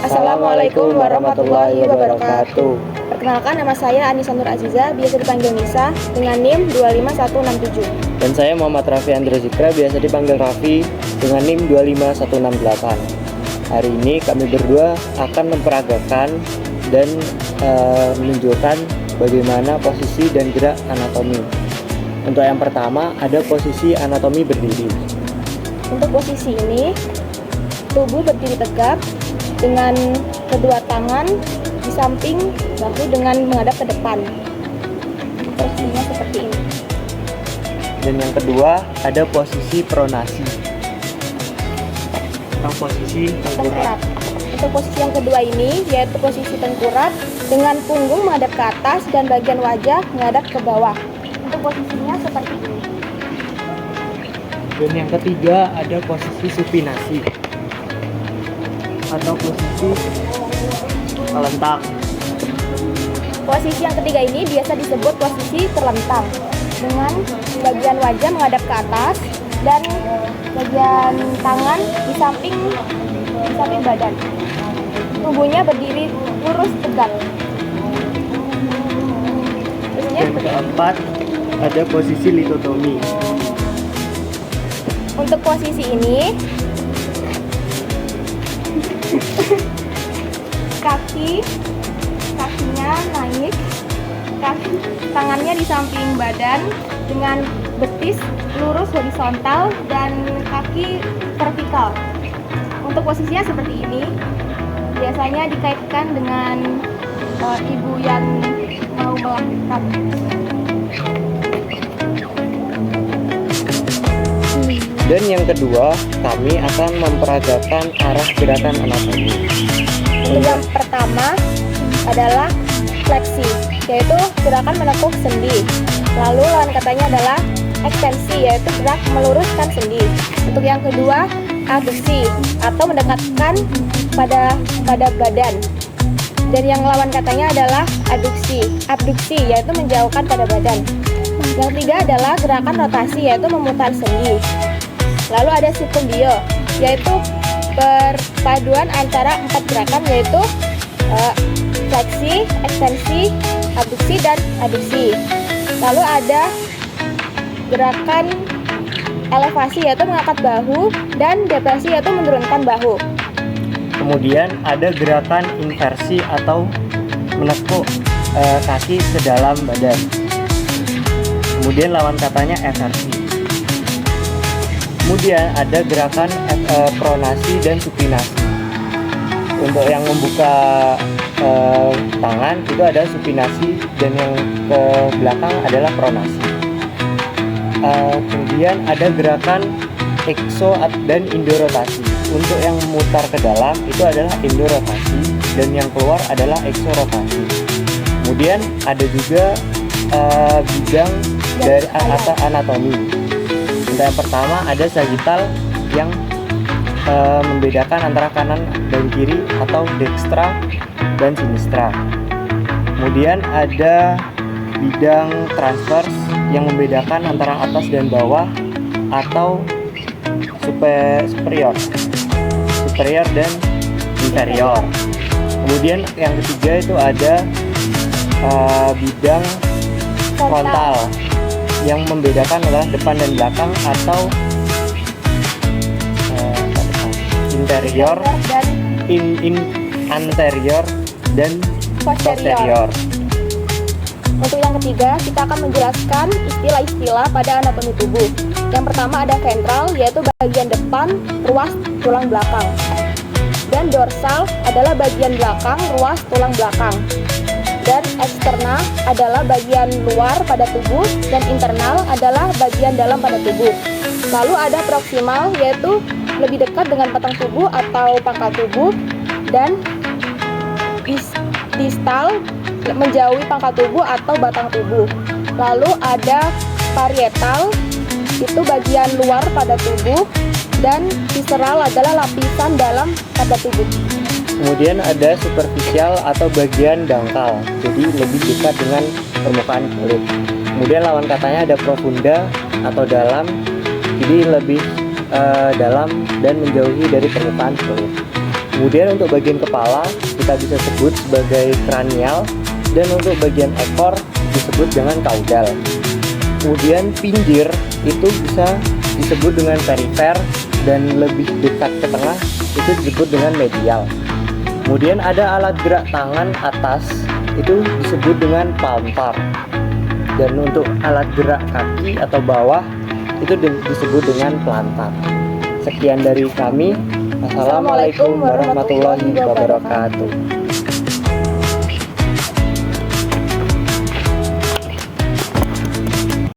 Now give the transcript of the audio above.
Assalamualaikum warahmatullahi wabarakatuh. Perkenalkan, nama saya Anissa Nur Aziza, biasa dipanggil Nisa, dengan NIM 25167. Dan saya Muhammad Raffi Andro Zikra, biasa dipanggil Raffi, dengan NIM 25168. Hari ini kami berdua akan memperagakan dan menunjukkan bagaimana posisi dan gerak anatomi. Untuk yang pertama, ada posisi anatomi berdiri. Untuk posisi ini, tubuh berdiri tegak dengan kedua tangan di samping bahu dengan menghadap ke depan. Posisinya seperti ini. Dan yang kedua, ada posisi pronasi atau posisi tengkurap. Untuk posisi yang kedua ini, yaitu posisi tengkurap dengan punggung menghadap ke atas dan bagian wajah menghadap ke bawah. Untuk posisinya seperti ini. Dan yang ketiga, ada posisi supinasi atau posisi terlentang. Posisi yang ketiga ini biasa disebut posisi terlentang dengan bagian wajah menghadap ke atas dan bagian tangan di samping badan. Tubuhnya berdiri lurus tegak. Yang keempat, ada posisi litotomi. Untuk posisi ini, kakinya naik, tangannya di samping badan dengan betis lurus horizontal dan kaki vertikal. Untuk posisinya seperti ini, biasanya dikaitkan dengan ibu yang mau melahirkan. Dan yang kedua, kami akan memperagakan arah gerakan anatomi. Untuk yang pertama adalah fleksi, yaitu gerakan menekuk sendi. Lalu lawan katanya adalah ekstensi, yaitu gerak meluruskan sendi. Untuk yang kedua, abduksi atau mendekatkan pada badan. Dan yang lawan katanya adalah abduksi, yaitu menjauhkan pada badan. Yang ketiga adalah gerakan rotasi, yaitu memutar sendi. Lalu ada circumbio, yaitu perpaduan antara 4 gerakan, yaitu fleksi, ekstensi, abduksi, dan aduksi. Lalu ada gerakan elevasi, yaitu mengangkat bahu, dan depresi, yaitu menurunkan bahu. Kemudian ada gerakan inversi atau menekuk kaki ke dalam badan. Kemudian lawan katanya eversi. Kemudian ada gerakan pronasi dan supinasi. Untuk yang membuka tangan itu ada supinasi, dan yang ke belakang adalah pronasi. Kemudian ada gerakan exo dan indorotasi. Untuk yang memutar ke dalam itu adalah indorotasi, dan yang keluar adalah exorotasi. Kemudian ada juga bidang dari anatomi. Untuk yang pertama ada sagittal yang membedakan antara kanan dan kiri atau dextra dan sinistra. Kemudian ada bidang transverse yang membedakan antara atas dan bawah atau superior dan inferior. Kemudian yang ketiga itu ada bidang frontal yang membedakan adalah depan dan belakang atau interior, anterior dan posterior. Untuk yang ketiga, kita akan menjelaskan istilah-istilah pada anatomi tubuh. Yang pertama ada ventral, yaitu bagian depan ruas tulang belakang. Dan dorsal adalah bagian belakang ruas tulang belakang. Dan eksternal adalah bagian luar pada tubuh, dan internal adalah bagian dalam pada tubuh. Lalu ada proksimal, yaitu lebih dekat dengan batang tubuh atau pangkal tubuh, dan distal menjauhi pangkal tubuh atau batang tubuh. Lalu ada parietal, itu bagian luar pada tubuh, dan visceral adalah lapisan dalam pada tubuh. Kemudian ada superficial atau bagian dangkal, jadi lebih dekat dengan permukaan kulit. Kemudian lawan katanya ada profunda atau dalam, jadi lebih dalam dan menjauhi dari permukaan kulit. Kemudian untuk bagian kepala kita bisa sebut sebagai kranial, dan untuk bagian ekor disebut dengan kaudal. Kemudian pinggir itu bisa disebut dengan perifer, dan lebih dekat ke tengah itu disebut dengan medial. Kemudian ada alat gerak tangan atas itu disebut dengan palmar, dan untuk alat gerak kaki atau bawah itu disebut dengan plantar. Sekian dari kami. Assalamualaikum warahmatullahi wabarakatuh.